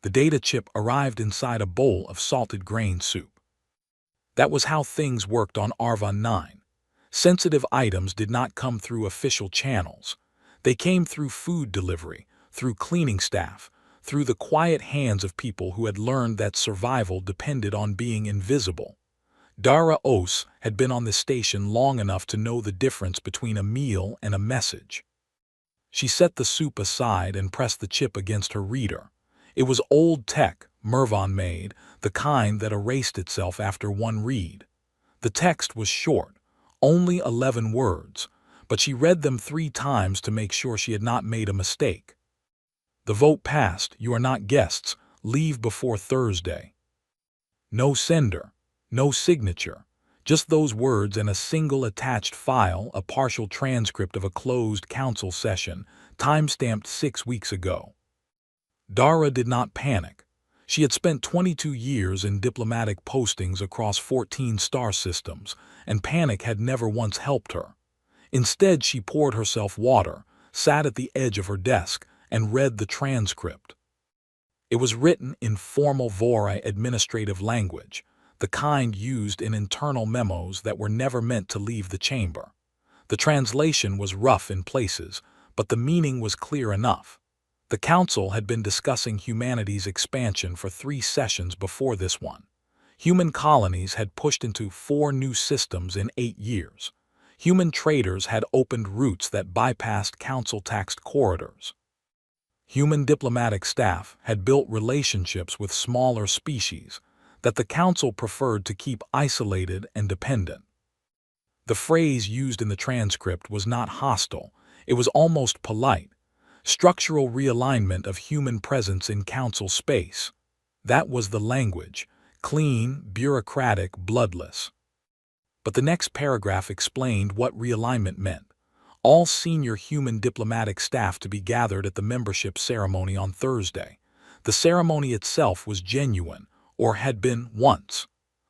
The data chip arrived inside a bowl of salted grain soup. That was how things worked on Arvon 9. Sensitive items did not come through official channels. They came through food delivery, through cleaning staff, through the quiet hands of people who had learned that survival depended on being invisible. Dara Os had been on the station long enough to know the difference between a meal and a message. She set the soup aside and pressed the chip against her reader. It was old tech Mervon made, the kind that erased itself after one read. The text was short, only 11 words, but she read them 3 times to make sure she had not made a mistake. The vote passed. You are not guests. Leave before Thursday. No sender, no signature, just those words and a single attached file, a partial transcript of a closed council session, time-stamped 6 weeks ago. Dara did not panic. She had spent 22 years in diplomatic postings across 14 star systems, and panic had never once helped her. Instead, she poured herself water, sat at the edge of her desk, and read the transcript. It was written in formal Vorai administrative language, the kind used in internal memos that were never meant to leave the chamber. The translation was rough in places, but the meaning was clear enough. The council had been discussing humanity's expansion for 3 sessions before this one. Human colonies had pushed into 4 new systems in 8 years. Human traders had opened routes that bypassed council-taxed corridors. Human diplomatic staff had built relationships with smaller species that the council preferred to keep isolated and dependent. The phrase used in the transcript was not hostile, it was almost polite. Structural realignment of human presence in council space. That was the language, clean, bureaucratic, bloodless. But the next paragraph explained what realignment meant. All senior human diplomatic staff to be gathered at the membership ceremony on Thursday. The ceremony itself was genuine, or had been once.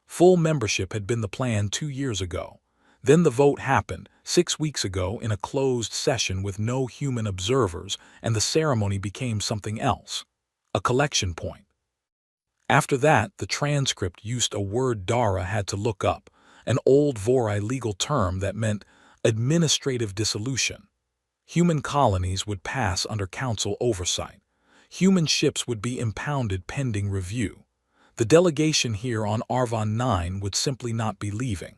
Full membership had been the plan 2 years ago. Then the vote happened 6 weeks ago in a closed session with no human observers, and the ceremony became something else, a collection point. After that, the transcript used a word Dara had to look up, an old Vorai legal term that meant administrative dissolution. Human colonies would pass under council oversight. Human ships would be impounded pending review. The delegation here on Arvon 9 would simply not be leaving.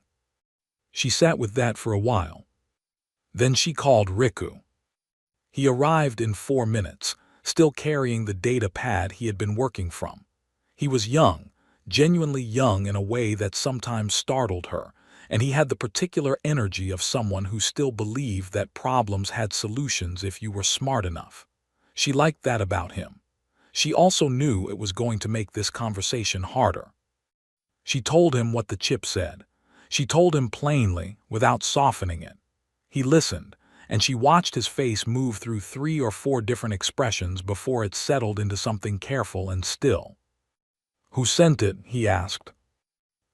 She sat with that for a while. Then she called Riku. He arrived in 4 minutes, still carrying the data pad he had been working from. He was young, genuinely young in a way that sometimes startled her, and he had the particular energy of someone who still believed that problems had solutions if you were smart enough. She liked that about him. She also knew it was going to make this conversation harder. She told him what the chip said. She told him plainly, without softening it. He listened, and she watched his face move through 3 or 4 different expressions before it settled into something careful and still. "Who sent it?" he asked.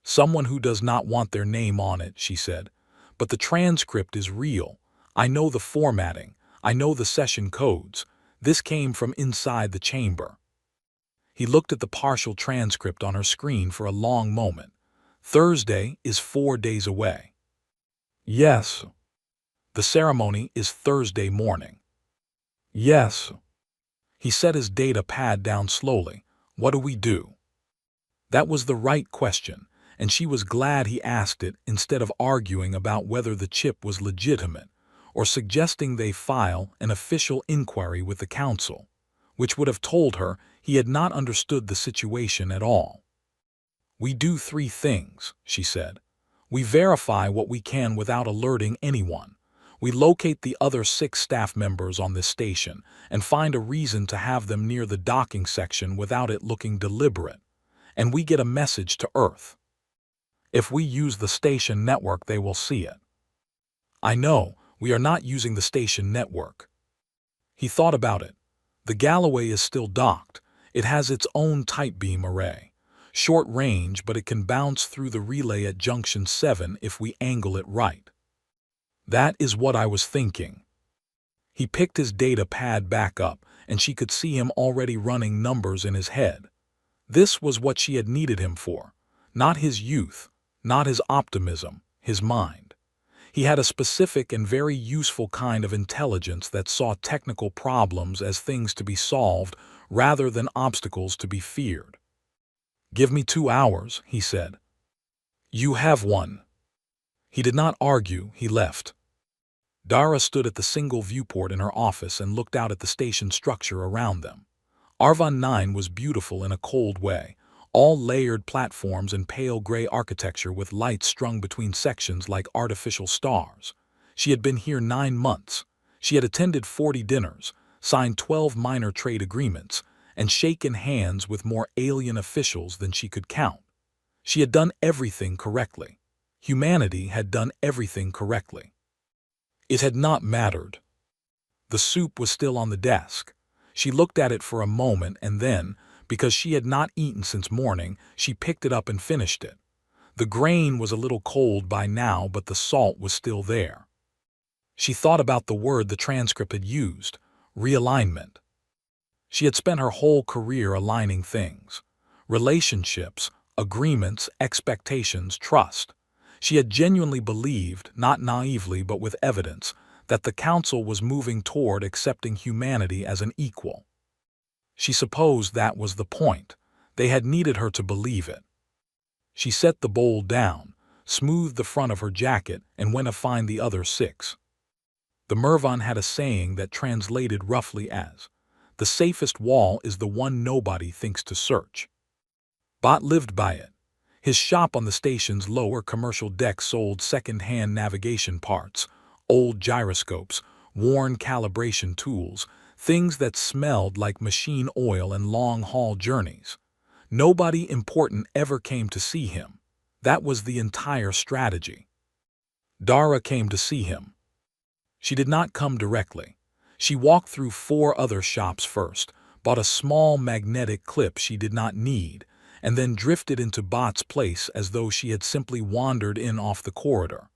"Someone who does not want their name on it," she said. "But the transcript is real. I know the formatting. I know the session codes. This came from inside the chamber." He looked at the partial transcript on her screen for a long moment. "Thursday is 4 days away." "Yes." "The ceremony is Thursday morning." "Yes." He set his data pad down slowly. "What do we do?" That was the right question, and she was glad he asked it instead of arguing about whether the chip was legitimate or suggesting they file an official inquiry with the council, which would have told her he had not understood the situation at all. "We do 3 things," she said. "We verify what we can without alerting anyone. We locate the other 6 staff members on this station and find a reason to have them near the docking section without it looking deliberate. And we get a message to Earth. If we use the station network, they will see it." "I know, we are not using the station network." He thought about it. The Galloway is still docked. It has its own tight beam array. Short range, but it can bounce through the relay at Junction 7 if we angle it right. "That is what I was thinking." He picked his data pad back up and she could see him already running numbers in his head. This was what she had needed him for. Not his youth, not his optimism, his mind. He had a specific and very useful kind of intelligence that saw technical problems as things to be solved rather than obstacles to be feared. "Give me 2 hours," he said. "You have one." He did not argue, he left. Dara stood at the single viewport in her office and looked out at the station structure around them. Arvon 9 was beautiful in a cold way, all layered platforms and pale gray architecture with lights strung between sections like artificial stars. She had been here 9 months. She had attended 40 dinners, signed 12 minor trade agreements, and shaken hands with more alien officials than she could count. She had done everything correctly. Humanity had done everything correctly. It had not mattered. The soup was still on the desk. She looked at it for a moment and then, because she had not eaten since morning, she picked it up and finished it. The grain was a little cold by now, but the salt was still there. She thought about the word the transcript had used, realignment. She had spent her whole career aligning things. Relationships, agreements, expectations, trust. She had genuinely believed, not naively but with evidence, that the council was moving toward accepting humanity as an equal. She supposed that was the point. They had needed her to believe it. She set the bowl down, smoothed the front of her jacket, and went to find the other 6. The Mervan had a saying that translated roughly as, "The safest wall is the one nobody thinks to search." Bot lived by it. His shop on the station's lower commercial deck sold second-hand navigation parts, old gyroscopes, worn calibration tools, things that smelled like machine oil and long-haul journeys. Nobody important ever came to see him. That was the entire strategy. Dara came to see him. She did not come directly. She walked through 4 other shops first, bought a small magnetic clip she did not need, and then drifted into Bot's place as though she had simply wandered in off the corridor.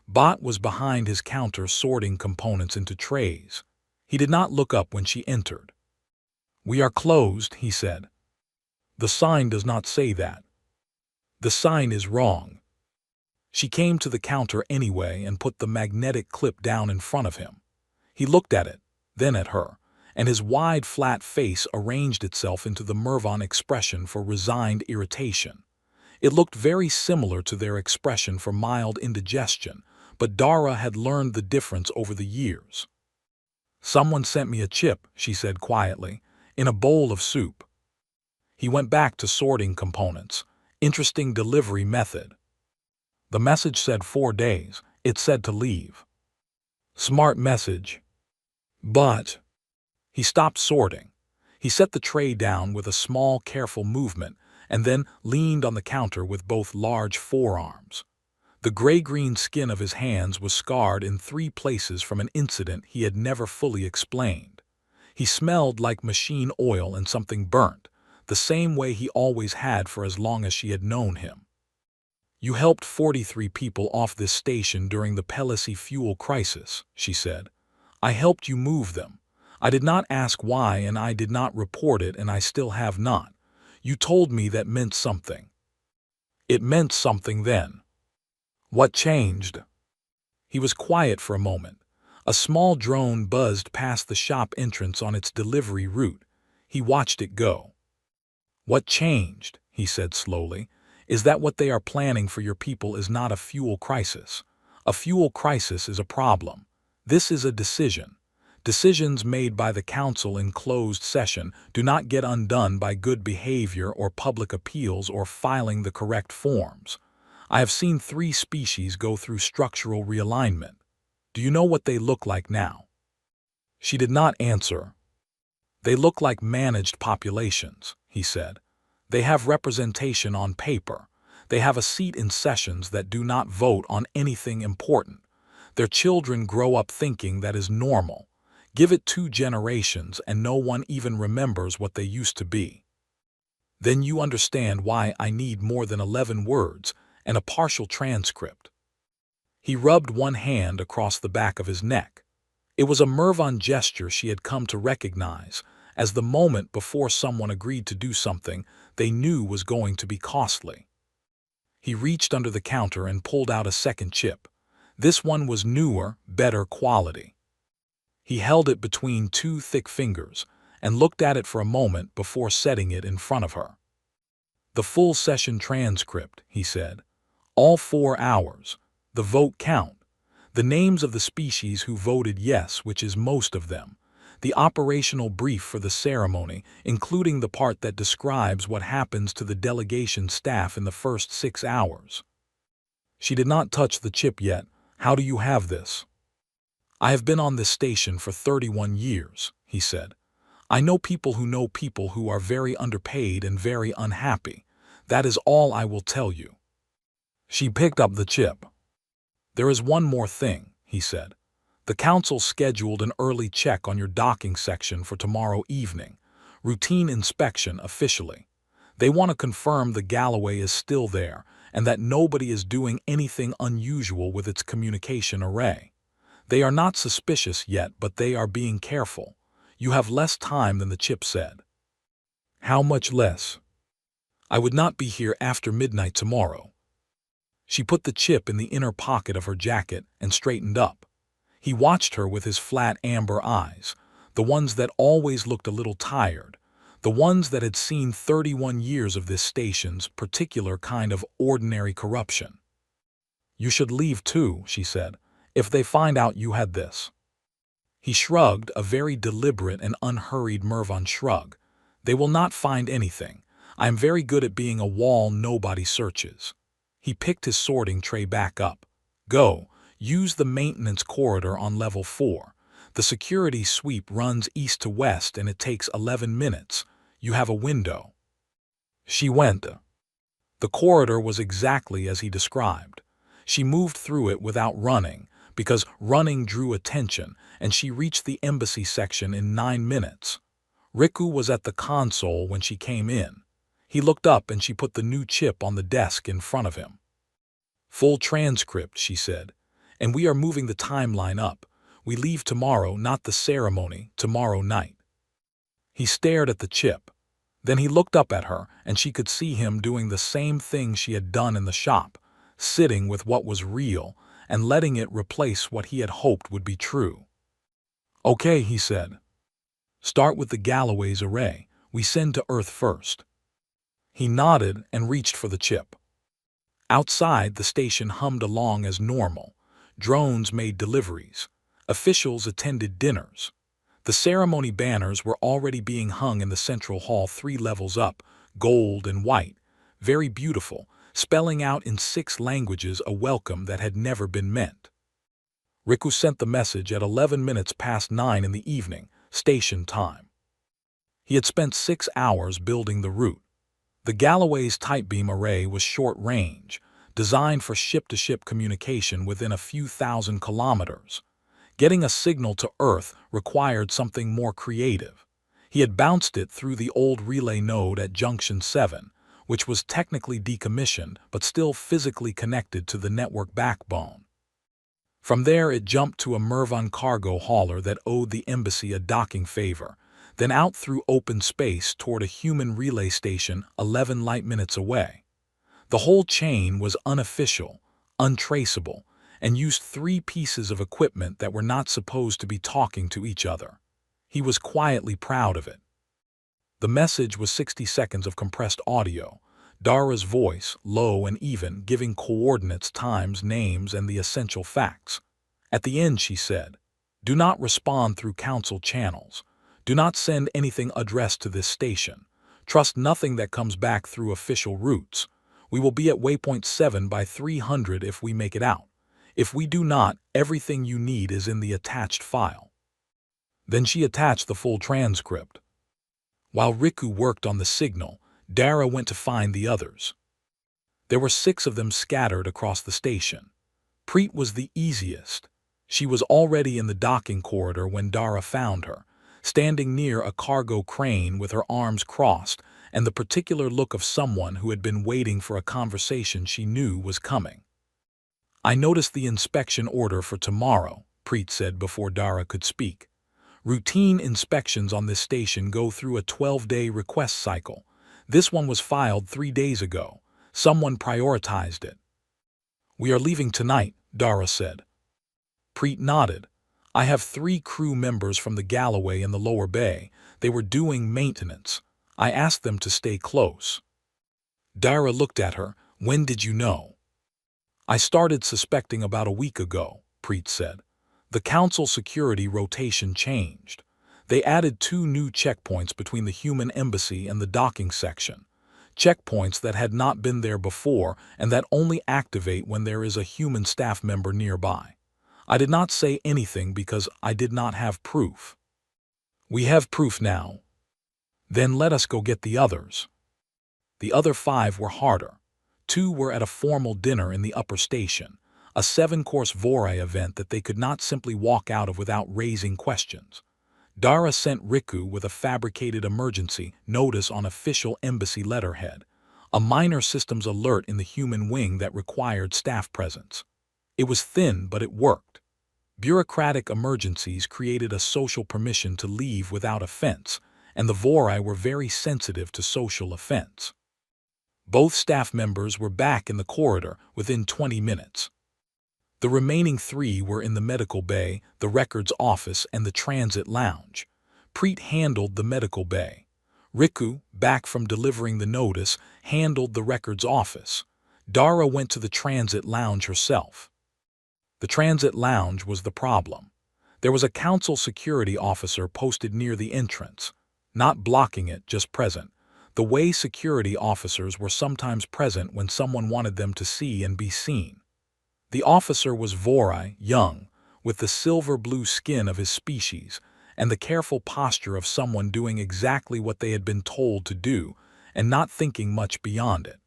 Bot was behind his counter sorting components into trays. He did not look up when she entered. "We are closed," he said. "The sign does not say that." "The sign is wrong." She came to the counter anyway and put the magnetic clip down in front of him. He looked at it, then at her, and his wide, flat face arranged itself into the Mervan expression for resigned irritation. It looked very similar to their expression for mild indigestion, but Dara had learned the difference over the years. "Someone sent me a chip," she said quietly, "in a bowl of soup." He went back to sorting components. Interesting delivery method. The message said 4 days. It said to leave. Smart message. But he stopped sorting. He set the tray down with a small, careful movement and then leaned on the counter with both large forearms. The gray-green skin of his hands was scarred in 3 places from an incident he had never fully explained. He smelled like machine oil and something burnt, the same way he always had for as long as she had known him. "You helped 43 people off this station during the Pelosi fuel crisis," she said. "I helped you move them. I did not ask why and I did not report it and I still have not. You told me that meant something." "It meant something then." "What changed?" He was quiet for a moment. A small drone buzzed past the shop entrance on its delivery route. He watched it go. "What changed," he said slowly, "is that what they are planning for your people is not a fuel crisis. A fuel crisis is a problem. This is a decision. Decisions made by the council in closed session do not get undone by good behavior or public appeals or filing the correct forms. I have seen 3 species go through structural realignment. Do you know what they look like now?" She did not answer. "They look like managed populations," he said. "They have representation on paper. They have a seat in sessions that do not vote on anything important. Their children grow up thinking that is normal. Give it 2 generations and no one even remembers what they used to be. Then you understand why I need more than 11 words and a partial transcript." He rubbed one hand across the back of his neck. It was a Mervan gesture she had come to recognize, as the moment before someone agreed to do something they knew was going to be costly. He reached under the counter and pulled out a second chip. This one was newer, better quality. He held it between two thick fingers and looked at it for a moment before setting it in front of her. "The full session transcript," he said. "All 4 hours. The vote count. The names of the species who voted yes, which is most of them. The operational brief for the ceremony, including the part that describes what happens to the delegation staff in the first 6 hours." She did not touch the chip yet. "How do you have this?" "I have been on this station for 31 years, he said. "I know people who are very underpaid and very unhappy. That is all I will tell you." She picked up the chip. "There is one more thing," he said. "The council scheduled an early check on your docking section for tomorrow evening. Routine inspection officially. They want to confirm the Galloway is still there and that nobody is doing anything unusual with its communication array. They are not suspicious yet, but they are being careful. You have less time than the chip said." "How much less?" "I would not be here after midnight tomorrow." She put the chip in the inner pocket of her jacket and straightened up. He watched her with his flat amber eyes, the ones that always looked a little tired, the ones that had seen 31 years of this station's particular kind of ordinary corruption. "You should leave too," she said, "if they find out you had this." He shrugged, a very deliberate and unhurried Mervan shrug. "They will not find anything. I am very good at being a wall nobody searches." He picked his sorting tray back up. "Go, use the maintenance corridor on level 4. The security sweep runs east to west and it takes 11 minutes. You have a window." She went. The corridor was exactly as he described. She moved through it without running, because running drew attention, and she reached the embassy section in 9 minutes. Riku was at the console when she came in. He looked up and she put the new chip on the desk in front of him. "Full transcript," she said, "and we are moving the timeline up. We leave tomorrow, not the ceremony, tomorrow night." He stared at the chip. Then he looked up at her, and she could see him doing the same thing she had done in the shop, sitting with what was real and letting it replace what he had hoped would be true. "Okay," he said. "Start with the Galloway's array. We send to Earth first." He nodded and reached for the chip. Outside, the station hummed along as normal. Drones made deliveries. Officials attended dinners. The ceremony banners were already being hung in the central hall 3 levels up, gold and white, very beautiful, spelling out in 6 languages a welcome that had never been meant. Riku sent the message at 11 minutes past 9 in the evening, station time. He had spent 6 hours building the route. The Galloway's tight beam array was short range, designed for ship-to-ship communication within a few thousand kilometers. Getting a signal to Earth required something more creative. He had bounced it through the old relay node at Junction 7, which was technically decommissioned but still physically connected to the network backbone. From there it jumped to a Mervan cargo hauler that owed the embassy a docking favor, then out through open space toward a human relay station 11 light minutes away. The whole chain was unofficial, untraceable, and used 3 pieces of equipment that were not supposed to be talking to each other. He was quietly proud of it. The message was 60 seconds of compressed audio, Dara's voice, low and even, giving coordinates, times, names, and the essential facts. At the end she said, "Do not respond through council channels. Do not send anything addressed to this station. Trust nothing that comes back through official routes. We will be at waypoint 7 by 300 if we make it out. If we do not, everything you need is in the attached file." Then she attached the full transcript. While Riku worked on the signal, Dara went to find the others. There were 6 of them scattered across the station. Preet was the easiest. She was already in the docking corridor when Dara found her, standing near a cargo crane with her arms crossed and the particular look of someone who had been waiting for a conversation she knew was coming. "I noticed the inspection order for tomorrow," Preet said before Dara could speak. Routine inspections on this station go through a 12-day request cycle. This one was filed 3 days ago. Someone prioritized it. "We are leaving tonight," Dara said. Preet nodded. "I have 3 crew members from the Galloway in the lower bay. They were doing maintenance. I asked them to stay close." Dara looked at her. "When did you know?" "I started suspecting about a week ago," Preet said. "The council security rotation changed. They added 2 new checkpoints between the human embassy and the docking section. Checkpoints that had not been there before and that only activate when there is a human staff member nearby. I did not say anything because I did not have proof." "We have proof now." "Then let us go get the others." The other 5 were harder. 2 were at a formal dinner in the upper station, a 7-course Vorai event that they could not simply walk out of without raising questions. Dara sent Riku with a fabricated emergency notice on official embassy letterhead, a minor systems alert in the human wing that required staff presence. It was thin, but it worked. Bureaucratic emergencies created a social permission to leave without offense, and the Vorai were very sensitive to social offense. Both staff members were back in the corridor within 20 minutes. The remaining 3 were in the medical bay, the records office, and the transit lounge. Preet handled the medical bay. Riku, back from delivering the notice, handled the records office. Dara went to the transit lounge herself. The transit lounge was the problem. There was a council security officer posted near the entrance, not blocking it, just present, the way security officers were sometimes present when someone wanted them to see and be seen. The officer was Vorai, young, with the silver-blue skin of his species and the careful posture of someone doing exactly what they had been told to do and not thinking much beyond it.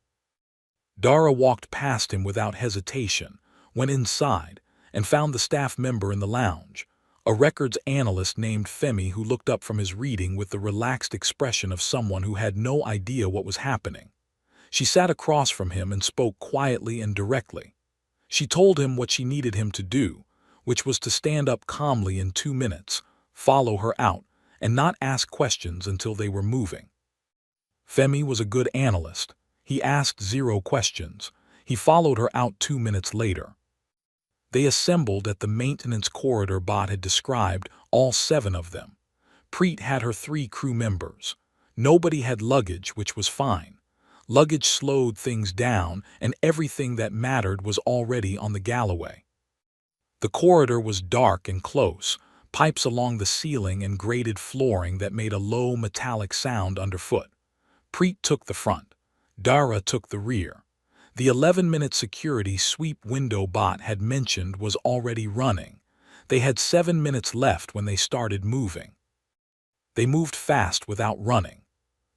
Dara walked past him without hesitation, went inside, and found the staff member in the lounge, a records analyst named Femi who looked up from his reading with the relaxed expression of someone who had no idea what was happening. She sat across from him and spoke quietly and directly. She told him what she needed him to do, which was to stand up calmly in 2 minutes, follow her out, and not ask questions until they were moving. Femi was a good analyst. He asked 0 questions. He followed her out 2 minutes later. They assembled at the maintenance corridor Bot had described, all 7 of them. Preet had her 3 crew members. Nobody had luggage, which was fine. Luggage slowed things down, and everything that mattered was already on the Galloway. The corridor was dark and close, pipes along the ceiling and grated flooring that made a low metallic sound underfoot. Preet took the front. Dara took the rear. The 11-minute security sweep window Bot had mentioned was already running. They had 7 minutes left when they started moving. They moved fast without running.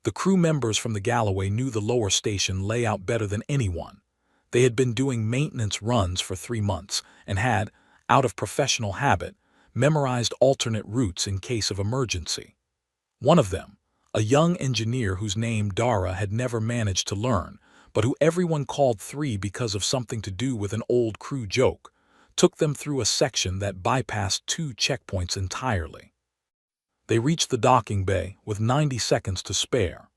The crew members from the Galloway knew the lower station layout better than anyone. They had been doing maintenance runs for 3 months and had, out of professional habit, memorized alternate routes in case of emergency. One of them, a young engineer whose name Dara had never managed to learn, but who everyone called 3 because of something to do with an old crew joke, took them through a section that bypassed 2 checkpoints entirely. They reached the docking bay with 90 seconds to spare.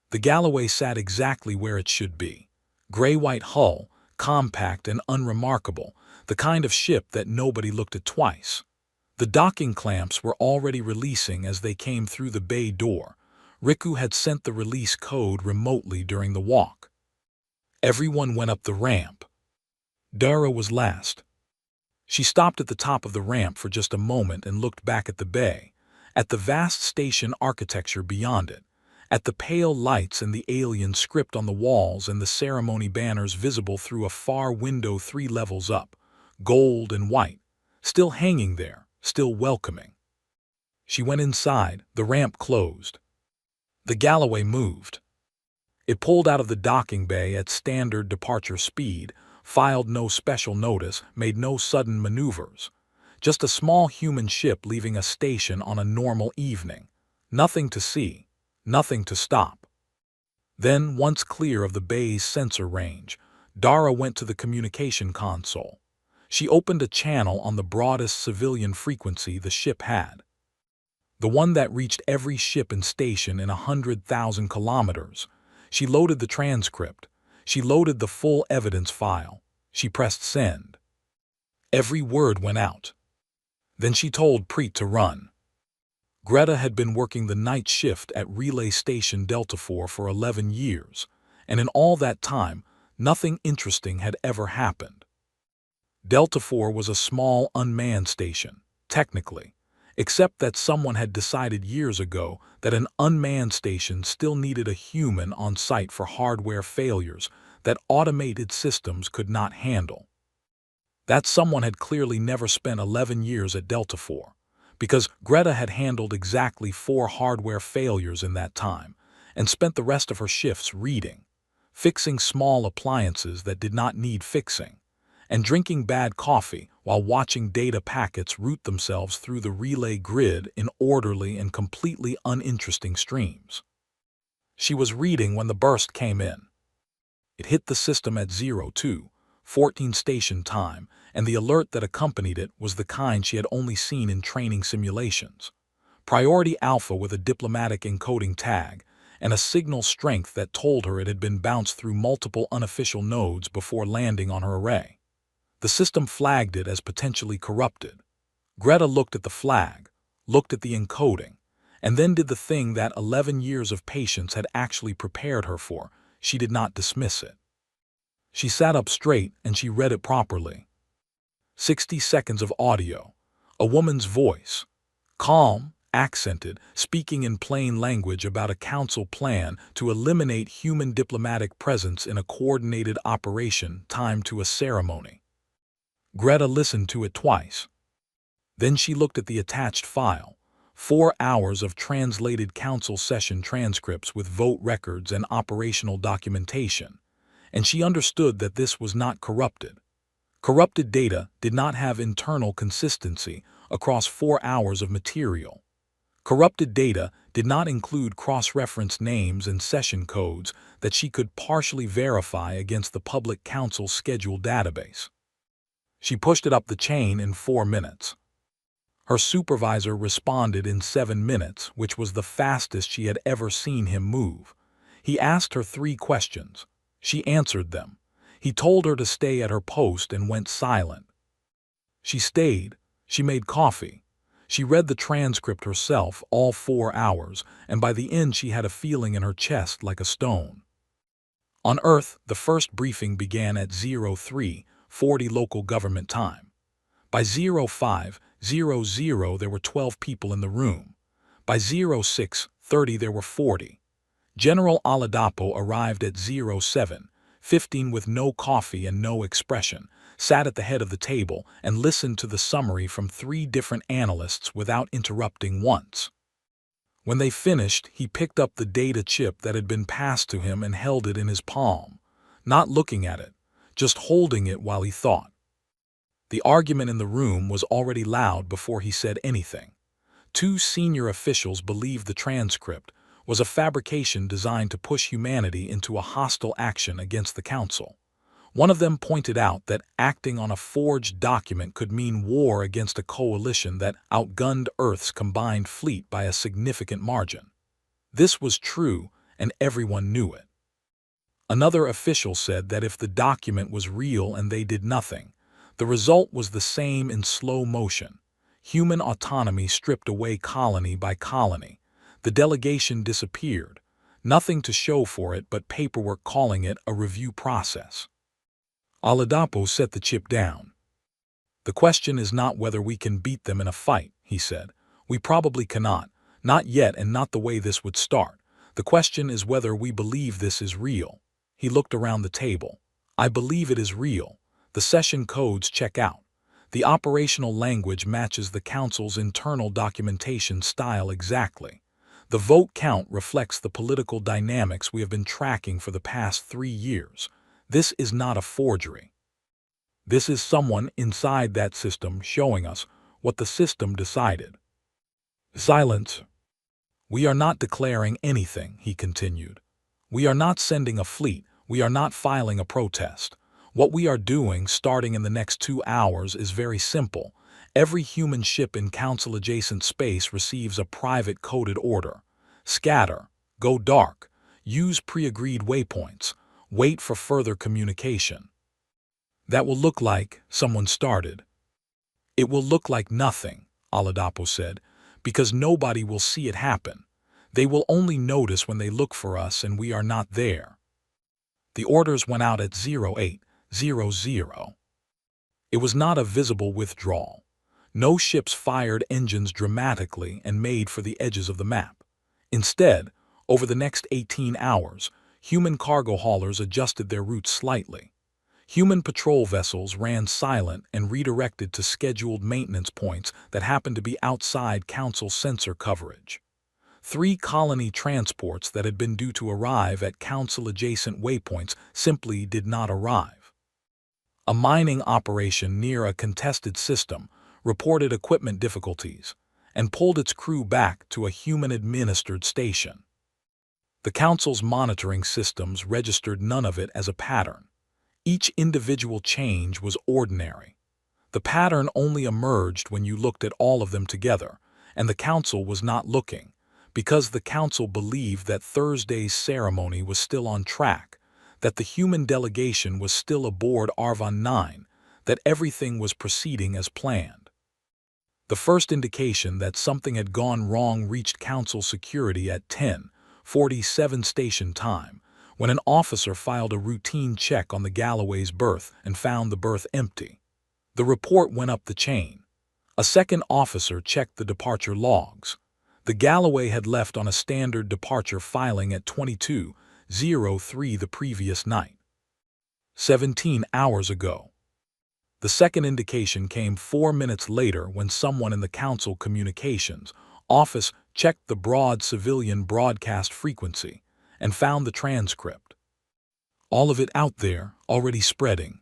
The Galloway sat exactly where it should be. Gray-white hull, compact and unremarkable, the kind of ship that nobody looked at twice. The docking clamps were already releasing as they came through the bay door. Riku had sent the release code remotely during the walk. Everyone went up the ramp. Dara was last. She stopped at the top of the ramp for just a moment and looked back at the bay, at the vast station architecture beyond it, at the pale lights and the alien script on the walls and the ceremony banners visible through a far window 3 levels up, gold and white, still hanging there, still welcoming. She went inside, the ramp closed. The Galloway moved. It pulled out of the docking bay at standard departure speed, filed no special notice, made no sudden maneuvers. Just a small human ship leaving a station on a normal evening. Nothing to see, nothing to stop. Then, once clear of the bay's sensor range, Dara went to the communication console. She opened a channel on the broadest civilian frequency the ship had. The one that reached every ship and station in 100,000 kilometers. She loaded the transcript. She loaded the full evidence file. She pressed send. Every word went out. Then she told Preet to run. Greta had been working the night shift at Relay Station Delta 4 for 11 years, and in all that time, nothing interesting had ever happened. Delta 4 was a small, unmanned station, technically, except that someone had decided years ago that an unmanned station still needed a human on site for hardware failures that automated systems could not handle. That someone had clearly never spent 11 years at Delta 4, because Greta had handled exactly 4 hardware failures in that time, and spent the rest of her shifts reading, fixing small appliances that did not need fixing, and drinking bad coffee while watching data packets route themselves through the relay grid in orderly and completely uninteresting streams. She was reading when the burst came in. It hit the system at 02:14 station time, and the alert that accompanied it was the kind she had only seen in training simulations. Priority Alpha with a diplomatic encoding tag, and a signal strength that told her it had been bounced through multiple unofficial nodes before landing on her array. The system flagged it as potentially corrupted. Greta looked at the flag, looked at the encoding, and then did the thing that 11 years of patience had actually prepared her for. She did not dismiss it. She sat up straight and she read it properly. 60 seconds of audio. A woman's voice. Calm, accented, speaking in plain language about a council plan to eliminate human diplomatic presence in a coordinated operation timed to a ceremony. Greta listened to it twice. Then she looked at the attached file. 4 hours of translated council session transcripts with vote records and operational documentation. And she understood that this was not corrupted. Corrupted data did not have internal consistency across 4 hours of material. Corrupted data did not include cross-reference names and session codes that she could partially verify against the public council schedule database. She pushed it up the chain in 4 minutes. Her supervisor responded in 7 minutes, which was the fastest she had ever seen him move. He asked her 3 questions. She answered them. He told her to stay at her post and went silent. She stayed. She made coffee. She read the transcript herself all 4 hours, and by the end she had a feeling in her chest like a stone. On Earth, the first briefing began at 03:40 local government time. By 05:00 there were 12 people in the room. By 06:30 there were 40. General Oladapo arrived at 07:15 with no coffee and no expression, sat at the head of the table and listened to the summary from 3 different analysts without interrupting once. When they finished, he picked up the data chip that had been passed to him and held it in his palm, not looking at it, just holding it while he thought. The argument in the room was already loud before he said anything. 2 senior officials believed the transcript was a fabrication designed to push humanity into a hostile action against the Council. One of them pointed out that acting on a forged document could mean war against a coalition that outgunned Earth's combined fleet by a significant margin. This was true, and everyone knew it. Another official said that if the document was real and they did nothing, the result was the same in slow motion. Human autonomy stripped away colony by colony. The delegation disappeared, nothing to show for it but paperwork calling it a review process. Oladapo set the chip down. The question is not whether we can beat them in a fight, he said. We probably cannot, not yet and not the way this would start. The question is whether we believe this is real. He looked around the table. I believe it is real. The session codes check out. The operational language matches the Council's internal documentation style exactly. The vote count reflects the political dynamics we have been tracking for the past 3 years. This is not a forgery. This is someone inside that system showing us what the system decided. Silence. We are not declaring anything, he continued. We are not sending a fleet. We are not filing a protest. What we are doing starting in the next 2 hours is very simple. Every human ship in Council-adjacent space receives a private coded order. Scatter, go dark, use pre-agreed waypoints, wait for further communication. That will look like, someone started. It will look like nothing, Oladapo said, because nobody will see it happen. They will only notice when they look for us and we are not there. The orders went out at 0800. It was not a visible withdrawal. No ships fired engines dramatically and made for the edges of the map. Instead, over the next 18 hours, human cargo haulers adjusted their routes slightly. Human patrol vessels ran silent and redirected to scheduled maintenance points that happened to be outside Council sensor coverage. 3 colony transports that had been due to arrive at Council-adjacent waypoints simply did not arrive. A mining operation near a contested system reported equipment difficulties and pulled its crew back to a human-administered station. The Council's monitoring systems registered none of it as a pattern. Each individual change was ordinary. The pattern only emerged when you looked at all of them together, and the Council was not looking, because the Council believed that Thursday's ceremony was still on track, that the human delegation was still aboard Arvon 9, that everything was proceeding as planned. The first indication that something had gone wrong reached Council security at 10:47 station time, when an officer filed a routine check on the Galloway's berth and found the berth empty. The report went up the chain. A second officer checked the departure logs. The Galloway had left on a standard departure filing at 22:03 the previous night, 17 hours ago. The second indication came 4 minutes later when someone in the Council Communications office checked the broad civilian broadcast frequency and found the transcript. All of it out there, already spreading.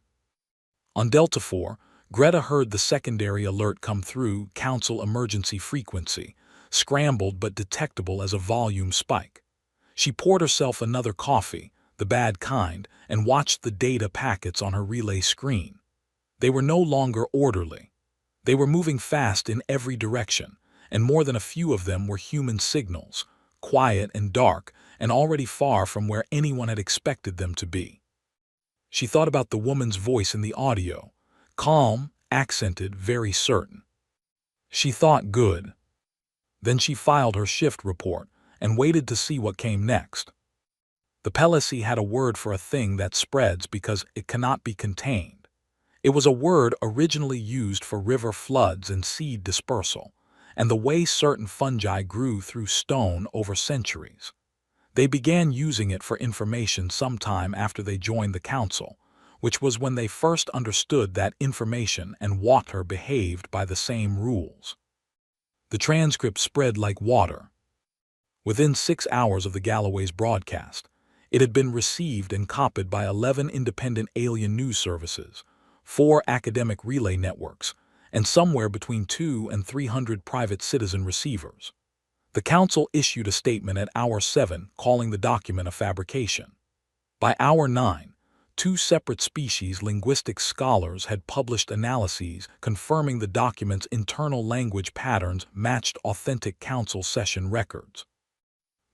On Delta 4, Greta heard the secondary alert come through Council emergency frequency, scrambled but detectable as a volume spike. She poured herself another coffee, the bad kind, and watched the data packets on her relay screen. They were no longer orderly. They were moving fast in every direction, and more than a few of them were human signals, quiet and dark, and already far from where anyone had expected them to be. She thought about the woman's voice in the audio, calm, accented, very certain. She thought good. Then she filed her shift report and waited to see what came next. The Pelosi had a word for a thing that spreads because it cannot be contained. It was a word originally used for river floods and seed dispersal, and the way certain fungi grew through stone over centuries. They began using it for information sometime after they joined the Council, which was when they first understood that information and water behaved by the same rules. The transcript spread like water. Within 6 hours of the Galloway's broadcast, it had been received and copied by 11 independent alien news services, 4 academic relay networks, and somewhere between 200 and 300 private citizen receivers. The Council issued a statement at hour 7 calling the document a fabrication. By hour 9, 2 separate species linguistic scholars had published analyses confirming the document's internal language patterns matched authentic Council session records.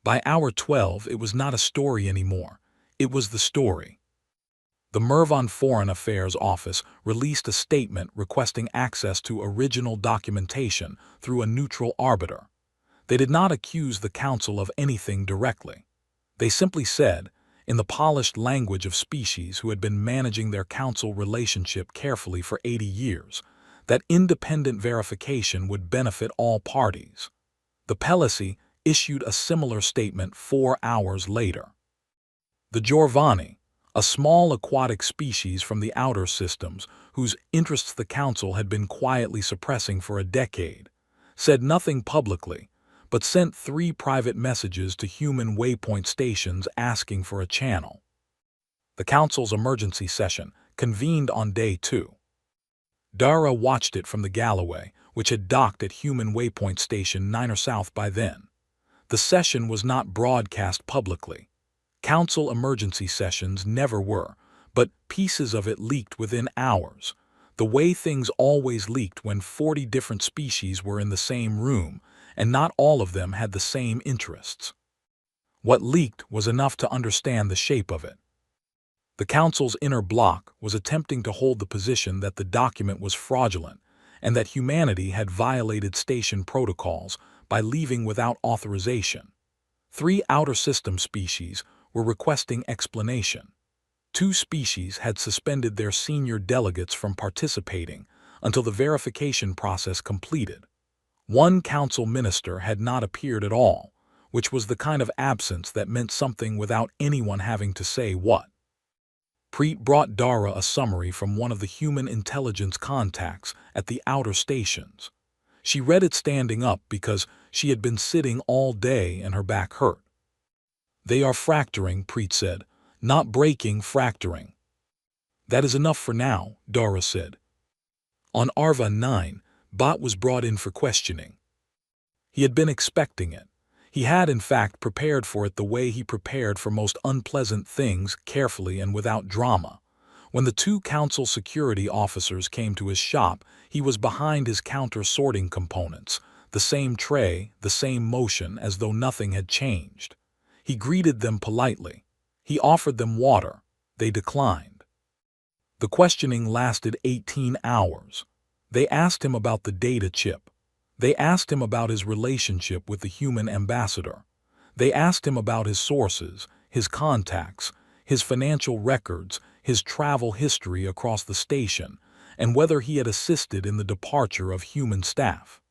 By hour 12, it was not a story anymore. It was the story. The Mervon Foreign Affairs Office released a statement requesting access to original documentation through a neutral arbiter. They did not accuse the Council of anything directly. They simply said, in the polished language of species who had been managing their Council relationship carefully for 80 years, that independent verification would benefit all parties. The Pelosi issued a similar statement 4 hours later. The Giovanni, a small aquatic species from the outer systems whose interests the Council had been quietly suppressing for a decade, said nothing publicly, but sent 3 private messages to human waypoint stations asking for a channel. The Council's emergency session convened on day 2. Dara watched it from the Galloway, which had docked at human waypoint station 9 South by then. The session was not broadcast publicly. Council emergency sessions never were, but pieces of it leaked within hours. The way things always leaked when 40 different species were in the same room, and not all of them had the same interests. What leaked was enough to understand the shape of it. The Council's inner bloc was attempting to hold the position that the document was fraudulent and that humanity had violated station protocols by leaving without authorization. 3 outer system species were requesting explanation. 2 species had suspended their senior delegates from participating until the verification process completed. 1 council minister had not appeared at all, which was the kind of absence that meant something without anyone having to say what. Preet brought Dara a summary from one of the human intelligence contacts at the outer stations. She read it standing up because she had been sitting all day and her back hurt. "They are fracturing," Preet said. "Not breaking, fracturing." "That is enough for now," Dara said. On Arva 9, Bot was brought in for questioning. He had been expecting it. He had, in fact, prepared for it the way he prepared for most unpleasant things, carefully and without drama. When the 2 council security officers came to his shop, he was behind his counter sorting components, the same tray, the same motion, as though nothing had changed. He greeted them politely. He offered them water. They declined. The questioning lasted 18 hours. They asked him about the data chip. They asked him about his relationship with the human ambassador. They asked him about his sources, his contacts, his financial records, his travel history across the station, and whether he had assisted in the departure of human staff.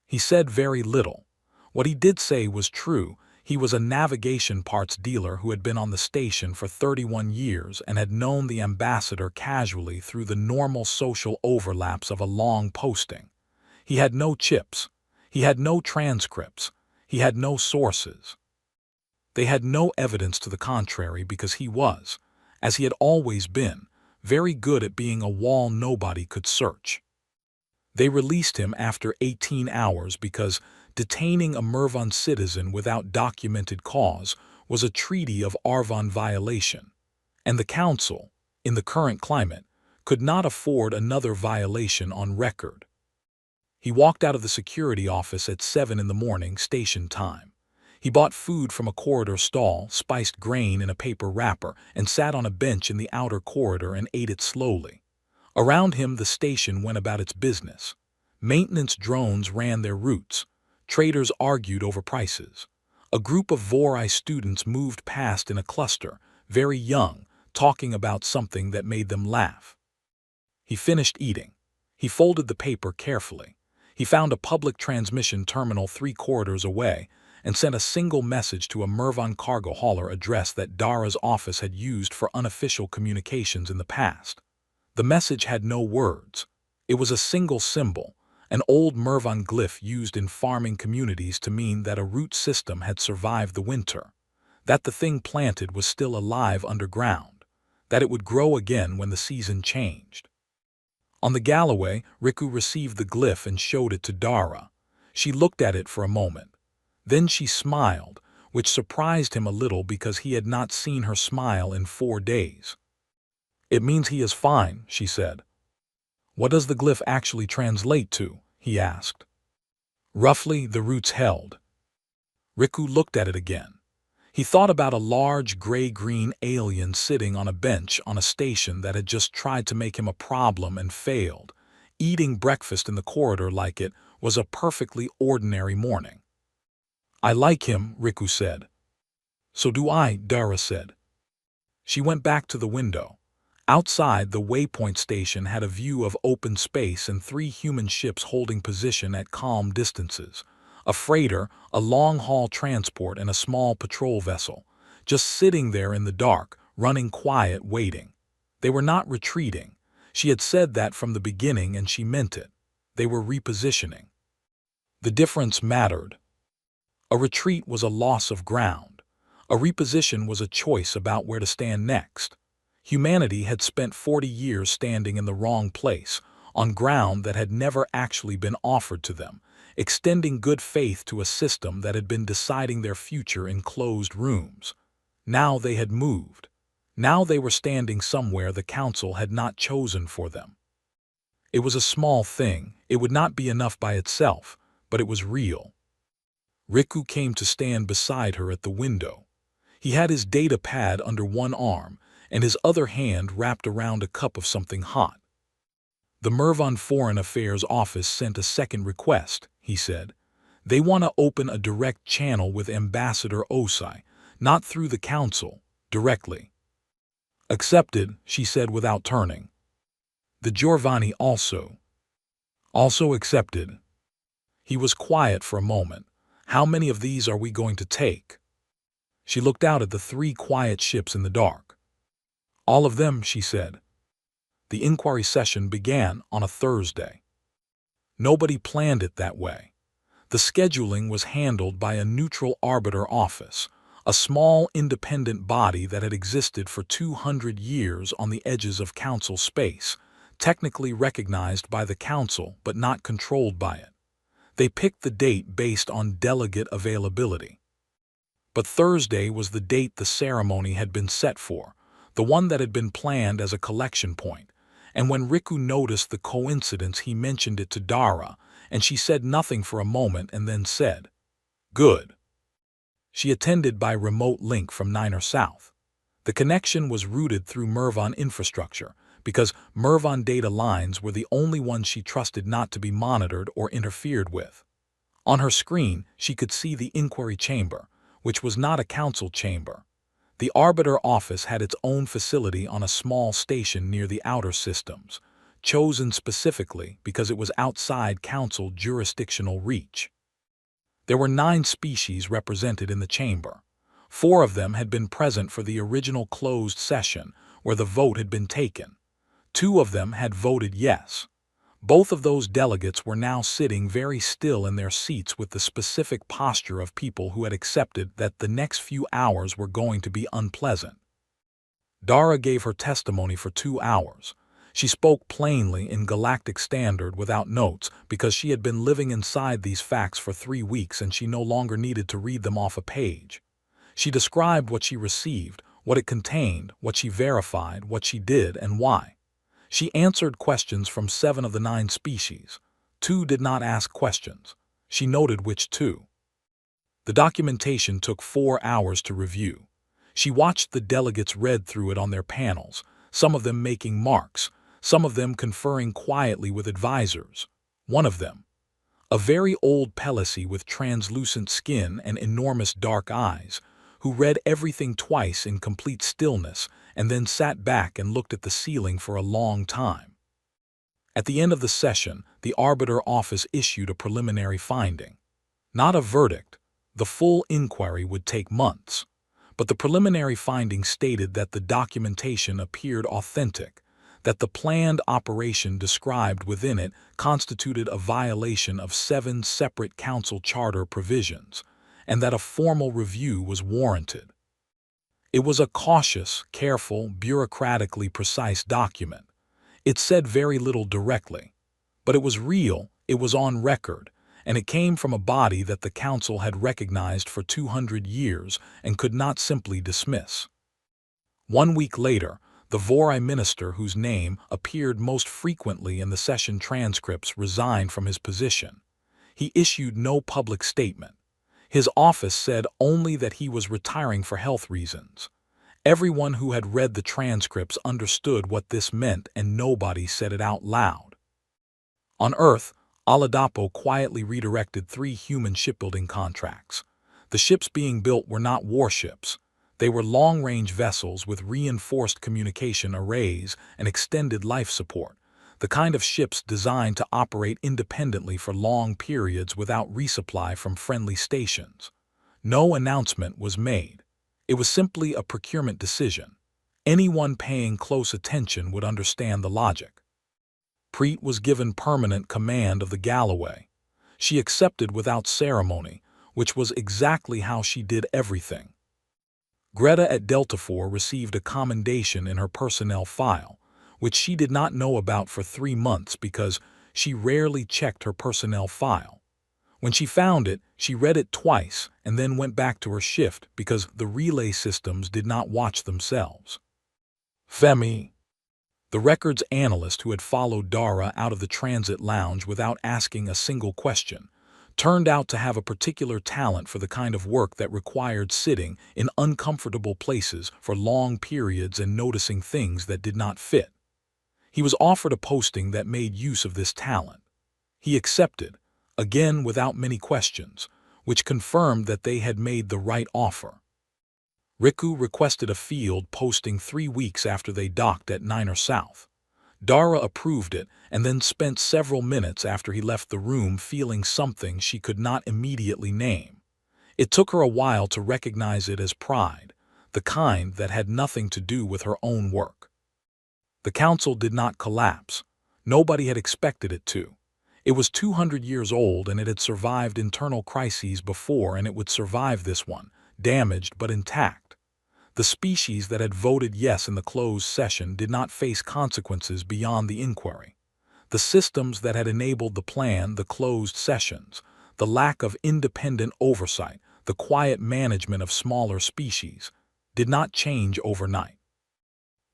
He said very little. What he did say was true. He was a navigation parts dealer who had been on the station for 31 years and had known the ambassador casually through the normal social overlaps of a long posting. He had no chips. He had no transcripts. He had no sources. They had no evidence to the contrary because he was, as he had always been, very good at being a wall nobody could search. They released him after 18 hours because detaining a Mervan citizen without documented cause was a treaty of Arvon violation, and the Council, in the current climate, could not afford another violation on record. He walked out of the security office at 7 in the morning, station time. He bought food from a corridor stall, spiced grain in a paper wrapper, and sat on a bench in the outer corridor and ate it slowly. Around him, the station went about its business. Maintenance drones ran their routes. Traders argued over prices. A group of Vorai students moved past in a cluster, very young, talking about something that made them laugh. He finished eating. He folded the paper carefully. He found a public transmission terminal 3 corridors away and sent a single message to a Mervan cargo hauler address that Dara's office had used for unofficial communications in the past. The message had no words. It was a single symbol, an old Mervan glyph used in farming communities to mean that a root system had survived the winter, that the thing planted was still alive underground, that it would grow again when the season changed. On the Galloway, Riku received the glyph and showed it to Dara. She looked at it for a moment. Then she smiled, which surprised him a little because he had not seen her smile in 4 days. "It means he is fine," she said. "What does the glyph actually translate to?" he asked. "Roughly, the roots held." Riku looked at it again. He thought about a large gray-green alien sitting on a bench on a station that had just tried to make him a problem and failed. Eating breakfast in the corridor like it was a perfectly ordinary morning. "I like him," Riku said. "So do I," Dara said. She went back to the window. Outside, the waypoint station had a view of open space and 3 human ships holding position at calm distances. A freighter, a long-haul transport, and a small patrol vessel, just sitting there in the dark, running quiet, waiting. They were not retreating. She had said that from the beginning, and she meant it. They were repositioning. The difference mattered. A retreat was a loss of ground. A reposition was a choice about where to stand next. Humanity had spent 40 years standing in the wrong place, on ground that had never actually been offered to them, extending good faith to a system that had been deciding their future in closed rooms. Now they had moved. Now they were standing somewhere the Council had not chosen for them. It was a small thing, it would not be enough by itself, but it was real. Riku came to stand beside her at the window. He had his data pad under one arm, and his other hand wrapped around a cup of something hot. "The Mervan Foreign Affairs Office sent a second request," he said. "They want to open a direct channel with Ambassador Osai, not through the Council, directly." "Accepted," she said without turning. "The Giovanni also accepted." He was quiet for a moment. "How many of these are we going to take?" She looked out at the 3 quiet ships in the dark. "All of them," she said. The inquiry session began on a Thursday. Nobody planned it that way. The scheduling was handled by a neutral arbiter office, a small independent body that had existed for 200 years on the edges of Council space, technically recognized by the Council but not controlled by it. They picked the date based on delegate availability. But Thursday was the date the ceremony had been set for, the one that had been planned as a collection point, and when Riku noticed the coincidence he mentioned it to Dara, and she said nothing for a moment and then said, "Good." She attended by remote link from Niner South. The connection was routed through Mervan infrastructure, because Mervan data lines were the only ones she trusted not to be monitored or interfered with. On her screen, she could see the inquiry chamber, which was not a council chamber. The arbiter office had its own facility on a small station near the outer systems, chosen specifically because it was outside council jurisdictional reach. There were 9 species represented in the chamber. 4 of them had been present for the original closed session, where the vote had been taken. 2 of them had voted yes. Both of those delegates were now sitting very still in their seats with the specific posture of people who had accepted that the next few hours were going to be unpleasant. Dara gave her testimony for 2 hours. She spoke plainly in Galactic Standard without notes because she had been living inside these facts for 3 weeks and she no longer needed to read them off a page. She described what she received, what it contained, what she verified, what she did, and why. She answered questions from 7 of the 9 species. 2 did not ask questions. She noted which 2. The documentation took 4 hours to review. She watched the delegates read through it on their panels, some of them making marks, some of them conferring quietly with advisors. One of them, a very old Pelassi with translucent skin and enormous dark eyes, who read everything twice in complete stillness and then sat back and looked at the ceiling for a long time. At the end of the session, the arbiter office issued a preliminary finding. Not a verdict. The full inquiry would take months. But the preliminary finding stated that the documentation appeared authentic, that the planned operation described within it constituted a violation of 7 separate council charter provisions, and that a formal review was warranted. It was a cautious, careful, bureaucratically precise document. It said very little directly, but it was real, it was on record, and it came from a body that the council had recognized for 200 years and could not simply dismiss. 1 week later, the Vorai minister whose name appeared most frequently in the session transcripts resigned from his position. He issued no public statement. His office said only that he was retiring for health reasons. Everyone who had read the transcripts understood what this meant and nobody said it out loud. On Earth, Oladapo quietly redirected 3 human shipbuilding contracts. The ships being built were not warships. They were long-range vessels with reinforced communication arrays and extended life support, the kind of ships designed to operate independently for long periods without resupply from friendly stations. No announcement was made. It was simply a procurement decision. Anyone paying close attention would understand the logic. Preet was given permanent command of the Galloway. She accepted without ceremony, which was exactly how she did everything. Greta at Delta-4 received a commendation in her personnel file, which she did not know about for 3 months because she rarely checked her personnel file. When she found it, she read it twice and then went back to her shift because the relay systems did not watch themselves. Femi. The records analyst who had followed Dara out of the transit lounge without asking a single question turned out to have a particular talent for the kind of work that required sitting in uncomfortable places for long periods and noticing things that did not fit. He was offered a posting that made use of this talent. He accepted, again without many questions, which confirmed that they had made the right offer. Riku requested a field posting 3 weeks after they docked at Niner South. Dara approved it and then spent several minutes after he left the room feeling something she could not immediately name. It took her a while to recognize it as pride, the kind that had nothing to do with her own work. The council did not collapse. Nobody had expected it to. It was 200 years old and it had survived internal crises before, and it would survive this one, damaged but intact. The species that had voted yes in the closed session did not face consequences beyond the inquiry. The systems that had enabled the plan, the closed sessions, the lack of independent oversight, the quiet management of smaller species, did not change overnight.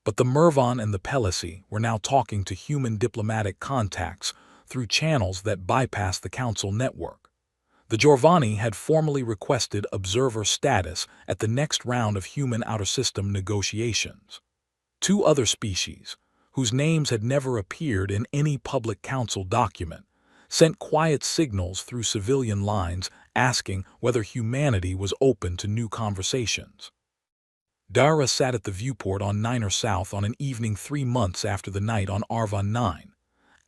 But the Mervan and the Pelosi were now talking to human diplomatic contacts through channels that bypassed the council network. The Jorvani had formally requested observer status at the next round of human outer system negotiations. 2 other species, whose names had never appeared in any public council document, sent quiet signals through civilian lines asking whether humanity was open to new conversations. Dara sat at the viewport on Niner South on an evening 3 months after the night on Arvon 9.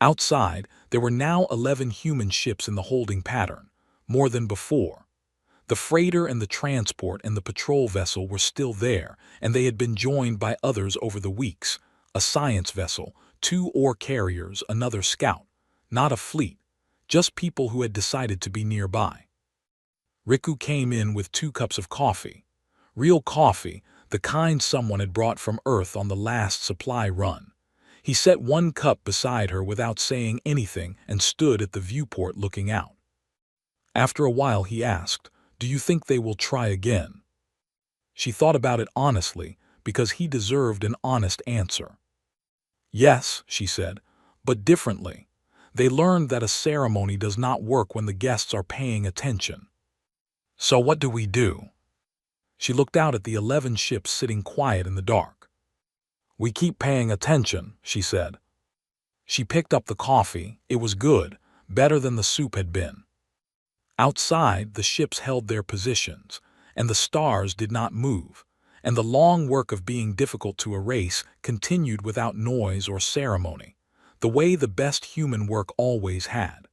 Outside, there were now 11 human ships in the holding pattern, more than before. The freighter and the transport and the patrol vessel were still there, and they had been joined by others over the weeks, a science vessel, 2 ore carriers, another scout. Not a fleet, just people who had decided to be nearby. Riku came in with 2 cups of coffee. Real coffee, the kind someone had brought from Earth on the last supply run. He set 1 cup beside her without saying anything and stood at the viewport looking out. After a while he asked, "Do you think they will try again?" She thought about it honestly, because he deserved an honest answer. "Yes," she said, "but differently. They learned that a ceremony does not work when the guests are paying attention. So what do we do?" She looked out at the 11 ships sitting quiet in the dark. "We keep paying attention," she said. She picked up the coffee. It was good, better than the soup had been. Outside, the ships held their positions, and the stars did not move, and the long work of being difficult to erase continued without noise or ceremony, the way the best human work always had.